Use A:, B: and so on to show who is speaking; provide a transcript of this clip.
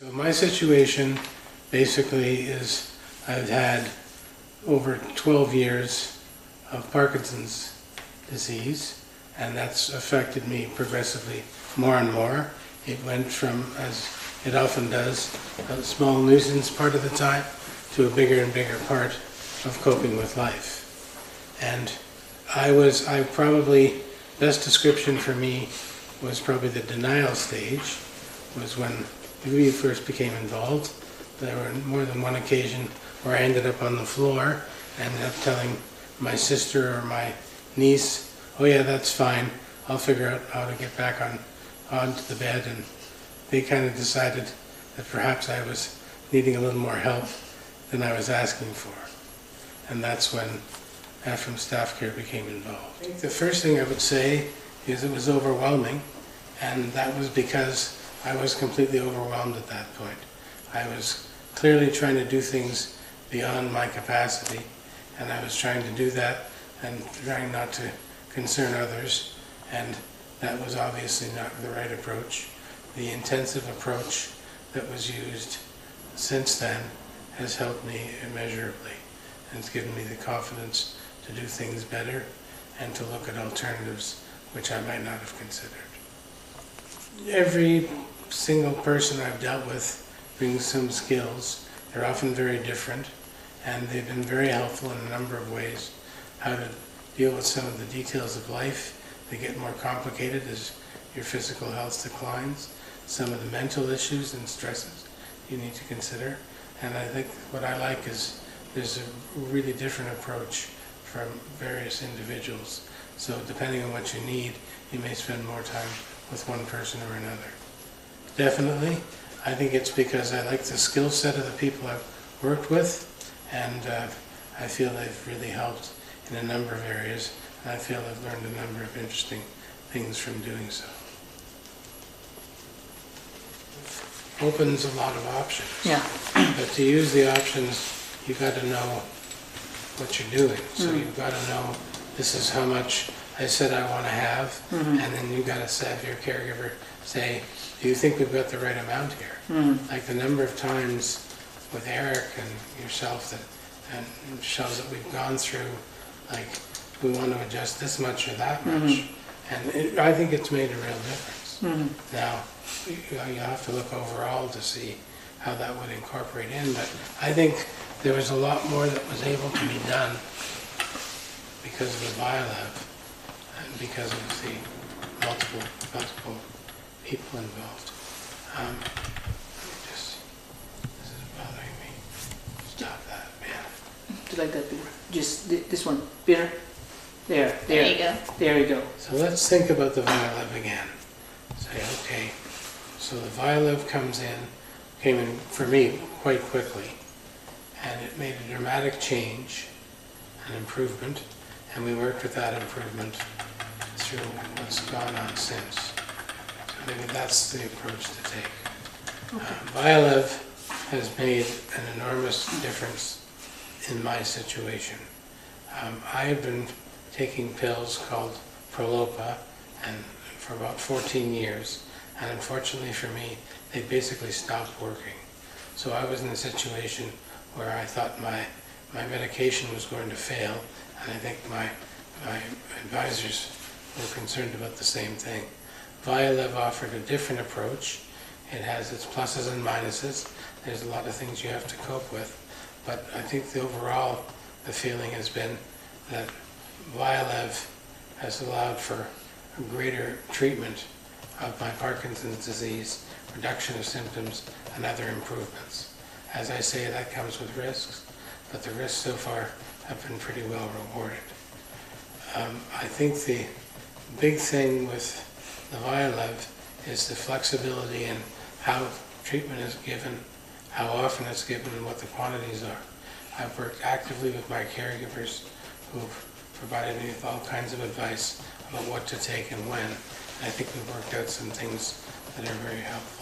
A: So my situation basically is I've had over 12 years of Parkinson's disease, and that's affected me progressively more and more. It went from, as it often does, a small nuisance part of the time to a bigger and bigger part of coping with life. And best description for me was probably the denial stage, was when we first became involved. There were more than one occasion where I ended up on the floor and ended up telling my sister or my niece, oh yeah, that's fine, I'll figure out how to get back onto the bed, and they kind of decided that perhaps I was needing a little more help than I was asking for. And that's when Ephraim Stat Care became involved. I think the first thing I would say is it was overwhelming, and that was because I was completely overwhelmed at that point. I was clearly trying to do things beyond my capacity, and I was trying to do that and trying not to concern others, and that was obviously not the right approach. The intensive approach that was used since then has helped me immeasurably, and it's given me the confidence to do things better and to look at alternatives which I might not have considered. Every single person I've dealt with brings some skills. They're often very different, and they've been very helpful in a number of ways. How to deal with some of the details of life. They get more complicated as your physical health declines. Some of the mental issues and stresses you need to consider. And I think what I like is there's a really different approach from various individuals. So depending on what you need, you may spend more time with one person or another. Definitely, I think it's because I like the skill set of the people I've worked with, and I feel they've really helped in a number of areas, and I feel I've learned a number of interesting things from doing so. Opens a lot of options.
B: Yeah.
A: But to use the options, you've got to know what you're doing. So you've got to know this is how much I said I want to have, and then you've got to have your caregiver say, do you think we've got the right amount here? Like the number of times with Eric and yourself and Michelle that we've gone through, like we want to adjust this much or that much, and I think it's made a real difference. Now, you have to look overall to see how that would incorporate in, but I think there was a lot more that was able to be done because of the Vyalev and because of the multiple people involved. This is bothering me. Stop that, man.
B: Do you like that, Peter? Just this one, Peter. There
C: you go.
B: There you go.
A: So let's think about the Vyalev again. Say, okay, so the Vyalev came in for me quite quickly, and it made a dramatic change, an improvement, and we worked with that improvement through what's gone on since. So maybe that's the approach to take. Vyalev has made an enormous difference in my situation. I have been taking pills called Prolopa and for about 14 years, and unfortunately for me, they basically stopped working. So I was in a situation where I thought my medication was going to fail, and I think my advisors were concerned about the same thing. Vyalev offered a different approach. It has its pluses and minuses. There's a lot of things you have to cope with, but I think the feeling has been that Vyalev has allowed for a greater treatment of my Parkinson's disease, reduction of symptoms, and other improvements. As I say, that comes with risks, but the risks so far have been pretty well rewarded. I think the big thing with the Vyalev is the flexibility in how treatment is given, how often it's given, and what the quantities are. I've worked actively with my caregivers who've provided me with all kinds of advice about what to take and when. And I think we've worked out some things that are very helpful.